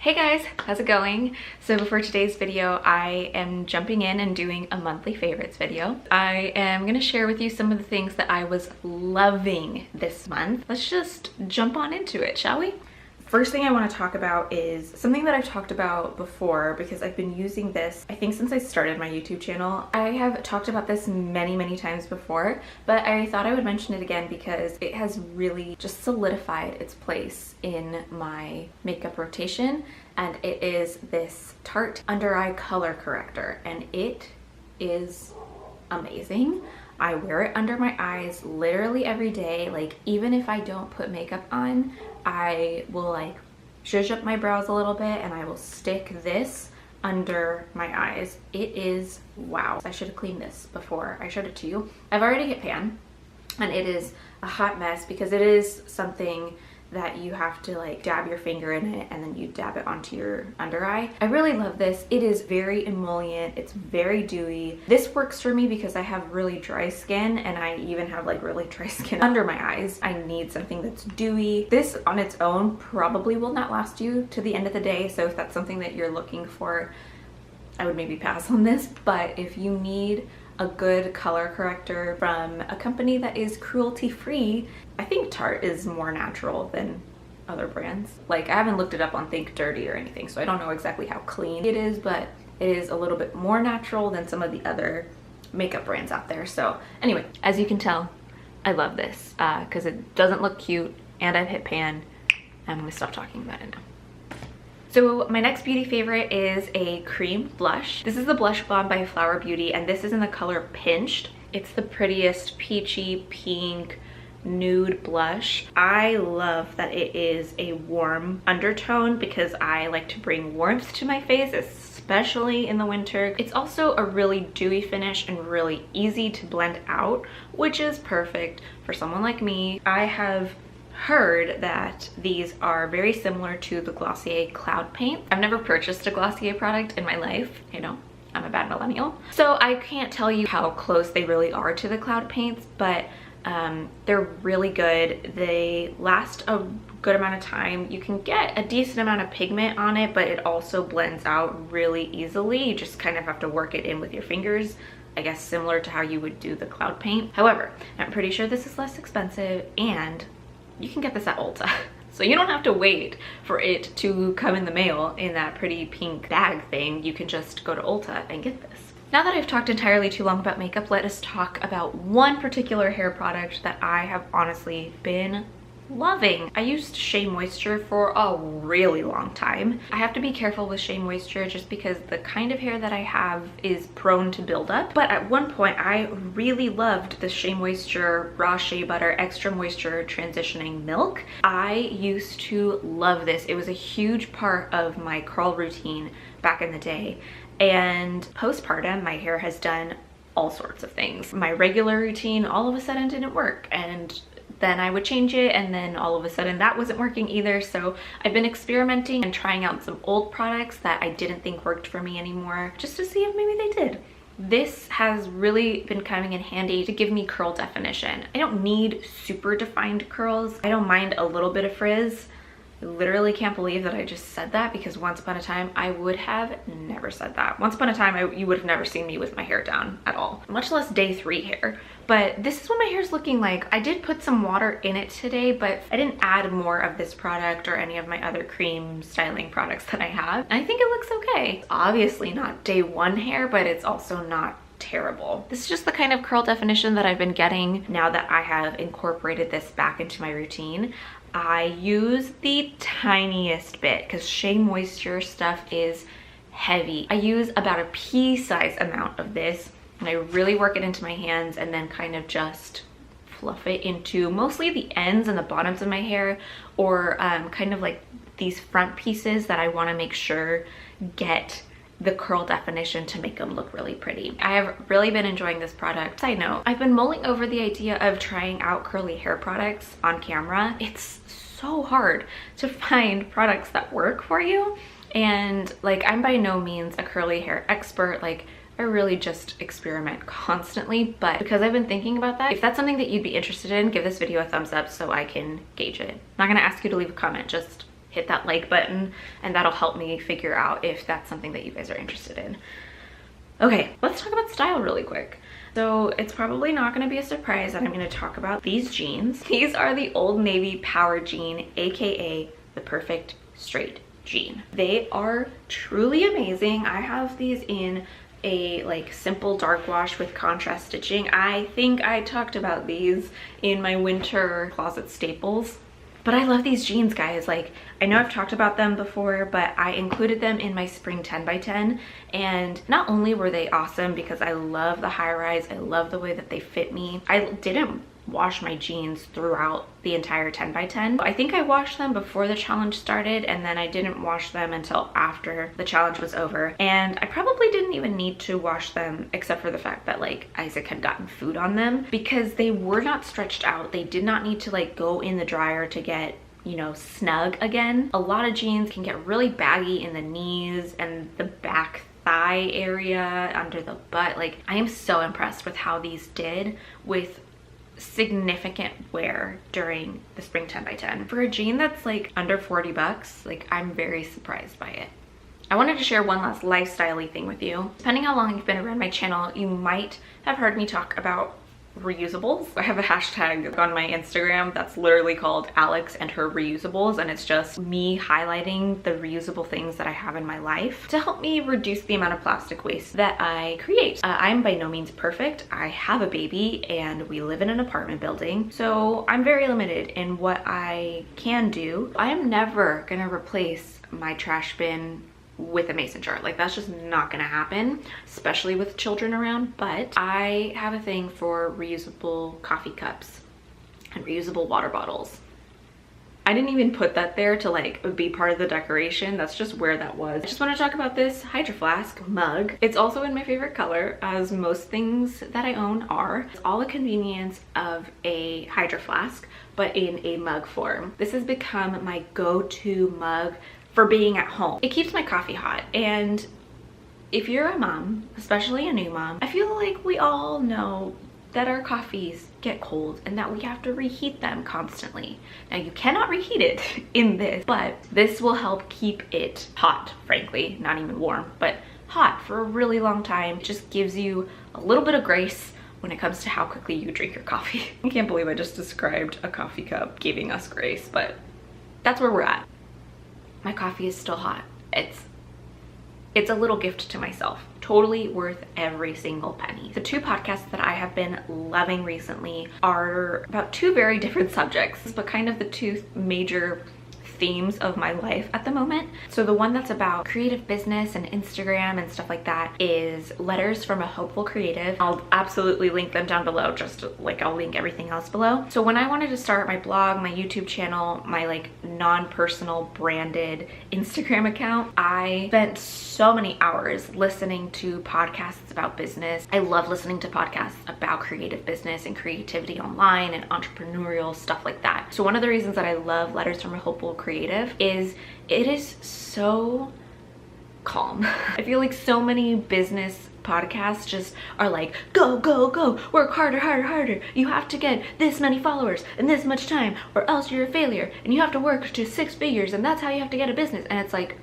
Hey guys, how's it going? So before today's video, I am jumping in and doing a monthly favorites video. I am gonna share with you some of the things that I was loving this month. Let's just jump on into it, shall we? First thing I want to talk about is something that I've talked about before because I've been using this, I think, since I started my YouTube channel. I have talked about this many times before, but I thought I would mention it again because it has really just solidified its place in my makeup rotation, and it is this Tarte under eye color corrector, and it is amazing. I wear it under my eyes literally every day. Like, even if I don't put makeup on, I will like zhuzh up my brows a little bit and I will stick this under my eyes. It is wow. I should have cleaned this before I showed it to you. I've already hit pan and it is a hot mess because it is something that you have to like dab your finger in it and then you dab it onto your under eye. I really love this. It is very emollient. It's very dewy. This works for me because I have really dry skin and I even have like really dry skin under my eyes. I need something that's dewy. This on its own probably will not last you to the end of the day. So if that's something that you're looking for, I would maybe pass on this. But if you need a good color corrector from a company that is cruelty-free, I think Tarte is more natural than other brands. Like, I haven't looked it up on Think Dirty or anything, so I don't know exactly how clean it is, but it is a little bit more natural than some of the other makeup brands out there. So anyway, as you can tell, I love this because it doesn't look cute and I've hit pan. I'm gonna stop talking about it now. So my next beauty favorite is a cream blush. This is the Blush Bomb by Flower Beauty, and this is in the color Pinched. It's the prettiest peachy pink nude blush. I love that it is a warm undertone because I like to bring warmth to my face, especially in the winter. It's also a really dewy finish and really easy to blend out, which is perfect for someone like me. I have heard that these are very similar to the Glossier Cloud Paint. I've never purchased a Glossier product in my life, you know, I'm a bad millennial. So I can't tell you how close they really are to the Cloud Paints, but they're really good. They last a good amount of time. You can get a decent amount of pigment on it, but it also blends out really easily. You just kind of have to work it in with your fingers, I guess similar to how you would do the Cloud Paint. However, I'm pretty sure this is less expensive and you can get this at Ulta. So you don't have to wait for it to come in the mail in that pretty pink bag thing. You can just go to Ulta and get this. Now that I've talked entirely too long about makeup, let us talk about one particular hair product that I have honestly been loving. I used Shea Moisture for a really long time. I have to be careful with Shea Moisture just because the kind of hair that I have is prone to build up. But at one point I really loved the Shea Moisture Raw Shea Butter Extra Moisture Transitioning Milk. I used to love this. It was a huge part of my curl routine back in the day. And postpartum, my hair has done all sorts of things. My regular routine all of a sudden didn't work, and then I would change it, and then all of a sudden that wasn't working either. So I've been experimenting and trying out some old products that I didn't think worked for me anymore, just to see if maybe they did. This has really been coming in handy to give me curl definition. I don't need super defined curls. I don't mind a little bit of frizz. I literally can't believe that I just said that because once upon a time I would have never said that. Once upon a time you would have never seen me with my hair down at all, much less day 3 hair. But this is what my hair is looking like. I did put some water in it today, but I didn't add more of this product or any of my other cream styling products that I have. And I think it looks okay. It's obviously not day 1 hair, but it's also not terrible. This is just the kind of curl definition that I've been getting now that I have incorporated this back into my routine. I use the tiniest bit because Shea Moisture stuff is heavy. I use about a pea-sized amount of this, and I really work it into my hands and then kind of just fluff it into mostly the ends and the bottoms of my hair, or kind of like these front pieces that I want to make sure get the curl definition to make them look really pretty. I have really been enjoying this product. Side note, I've been mulling over the idea of trying out curly hair products on camera. It's so hard to find products that work for you, and like, I'm by no means a curly hair expert. Like, I really just experiment constantly, but because I've been thinking about that, if that's something that you'd be interested in, give this video a thumbs up so I can gauge it. I'm not gonna ask you to leave a comment, just hit that like button, and that'll help me figure out if that's something that you guys are interested in. Okay, let's talk about style really quick. So it's probably not going to be a surprise that I'm going to talk about these jeans. These are the Old Navy Power Jean, aka the perfect straight jean. They are truly amazing. I have these in a like simple dark wash with contrast stitching. I think I talked about these in my winter closet staples. But I love these jeans, guys. Like, I know I've talked about them before, but I included them in my spring 10 by 10. And not only were they awesome because I love the high rise, I love the way that they fit me. I didn't wash my jeans throughout the entire 10 by 10. I think I washed them before the challenge started, and then I didn't wash them until after the challenge was over. And I probably didn't even need to wash them except for the fact that like Isaac had gotten food on them, because they were not stretched out. They did not need to like go in the dryer to get, you know, snug again. A lot of jeans can get really baggy in the knees and the back thigh area, under the butt. Like, I am so impressed with how these did with significant wear during the spring 10 by 10. For a jean that's like under 40 bucks, like, I'm very surprised by it. I wanted to share one last lifestyle-y thing with you. Depending how long you've been around my channel, you might have heard me talk about reusables. I have a hashtag on my Instagram that's literally called Alex and her reusables, and it's just me highlighting the reusable things that I have in my life to help me reduce the amount of plastic waste that I create. I'm by no means perfect. I have a baby and we live in an apartment building, so I'm very limited in what I can do. I am never gonna replace my trash bin with a mason jar. Like, that's just not gonna happen, especially with children around. But I have a thing for reusable coffee cups and reusable water bottles. I didn't even put that there to like be part of the decoration. That's just where that was. I just want to talk about this Hydro Flask mug. It's also in my favorite color, as most things that I own are. It's all the convenience of a Hydro Flask, but in a mug form. This has become my go-to mug for being at home. It keeps my coffee hot, and if you're a mom, especially a new mom, I feel like we all know that our coffees get cold and that we have to reheat them constantly. Now, you cannot reheat it in this, but this will help keep it hot, frankly, not even warm, but hot for a really long time. It just gives you a little bit of grace when it comes to how quickly you drink your coffee. I can't believe I just described a coffee cup giving us grace, but that's where we're at. My coffee is still hot. It's a little gift to myself. Totally worth every single penny. The two podcasts that I have been loving recently are about two very different subjects, but kind of the two major themes of my life at the moment. So the one that's about creative business and Instagram and stuff like that is Letters from a Hopeful Creative. I'll absolutely link them down below, just like I'll link everything else below. So when I wanted to start my blog, my YouTube channel, my like non-personal branded Instagram account, I spent so many hours listening to podcasts about business. I love listening to podcasts about creative business and creativity online and entrepreneurial stuff like that. So one of the reasons that I love Letters from a Hopeful Creative is it is so calm. I feel like so many business podcasts just are like, go, go, go, work harder, harder, harder. You have to get this many followers in this much time or else you're a failure, and you have to work to 6 figures, and that's how you have to get a business. And it's like,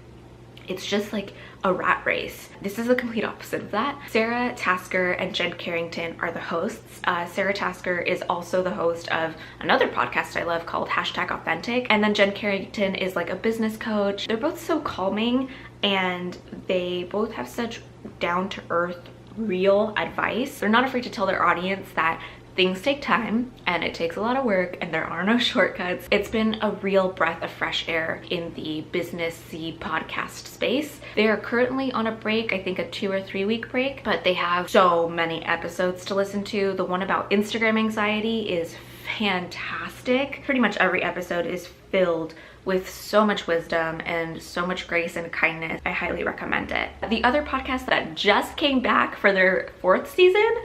it's just like a rat race. This is the complete opposite of that. Sarah Tasker and Jen Carrington are the hosts. Sarah Tasker is also the host of another podcast I love called #Authentic. And then Jen Carrington is like a business coach. They're both so calming, and they both have such down-to-earth, real advice. They're not afraid to tell their audience that things take time and it takes a lot of work and there are no shortcuts. It's been a real breath of fresh air in the businessy podcast space. They are currently on a break, I think a 2 or 3 week break, but they have so many episodes to listen to. The one about Instagram anxiety is fantastic. Pretty much every episode is filled with so much wisdom and so much grace and kindness. I highly recommend it. The other podcast that just came back for their 4th season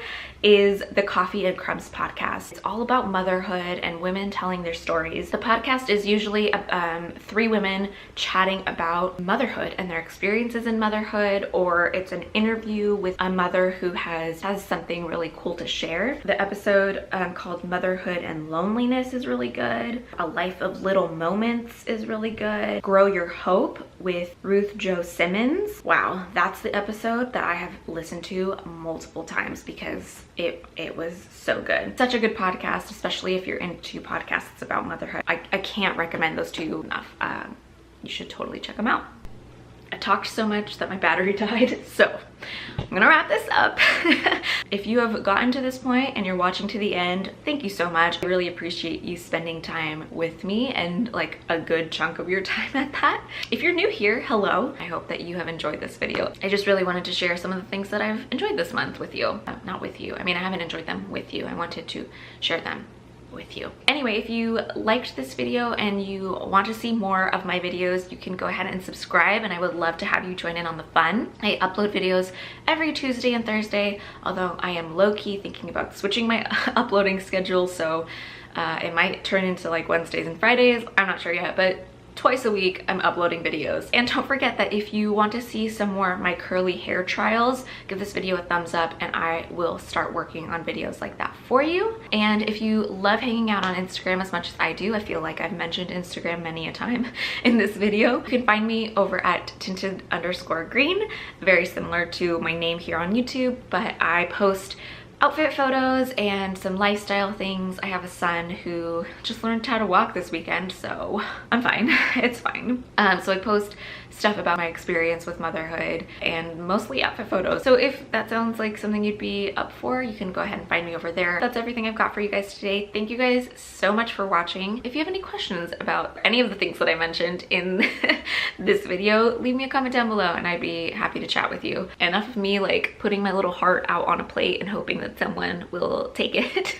is the Coffee and Crumbs podcast. It's all about motherhood and women telling their stories. The podcast is usually 3 women chatting about motherhood and their experiences in motherhood, or it's an interview with a mother who has something really cool to share. The episode called Motherhood and Loneliness is really good. A Life of Little Moments is really good. Grow Your Hope with Ruth Jo Simmons. Wow, that's the episode that I have listened to multiple times because it was so good. Such a good podcast, especially if you're into podcasts about motherhood. I can't recommend those to you enough. You should totally check them out. I talked so much that my battery died, so I'm gonna wrap this up. If you have gotten to this point and you're watching to the end, thank you so much. I really appreciate you spending time with me, and like a good chunk of your time at that. If you're new here, hello. I hope that you have enjoyed this video. I just really wanted to share some of the things that I've enjoyed this month with you. Not with you. I mean, I haven't enjoyed them with you. I wanted to share them with you. Anyway, if you liked this video and you want to see more of my videos, you can go ahead and subscribe, and I would love to have you join in on the fun. I upload videos every Tuesday and Thursday, although I am low-key thinking about switching my uploading schedule, so it might turn into like Wednesdays and Fridays. I'm not sure yet, but twice a week I'm uploading videos. And don't forget that if you want to see some more of my curly hair trials, give this video a thumbs up and I will start working on videos like that for you. And if you love hanging out on Instagram as much as I do, I feel like I've mentioned Instagram many a time in this video, you can find me over at tinted_green, very similar to my name here on YouTube, but I post outfit photos and some lifestyle things. I have a son who just learned how to walk this weekend, so I'm fine. It's fine. So I post stuff about my experience with motherhood and mostly outfit photos. So if that sounds like something you'd be up for, you can go ahead and find me over there. That's everything I've got for you guys today. Thank you guys so much for watching. If you have any questions about any of the things that I mentioned in this video, leave me a comment down below and I'd be happy to chat with you. Enough of me like putting my little heart out on a plate and hoping that someone will take it.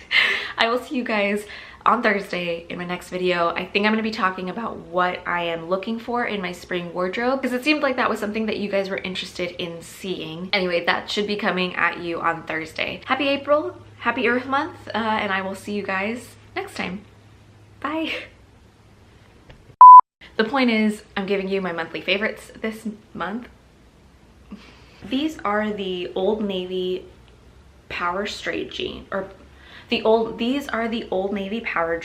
I will see you guys on Thursday in my next video. I think I'm going to be talking about what I am looking for in my spring wardrobe, because it seemed like that was something that you guys were interested in seeing. Anyway, that should be coming at you on Thursday. Happy April, happy Earth Month, and I will see you guys next time. Bye. The point is, I'm giving you my monthly favorites this month. These are the Old Navy Power Straight jean, or these are the Old Navy Power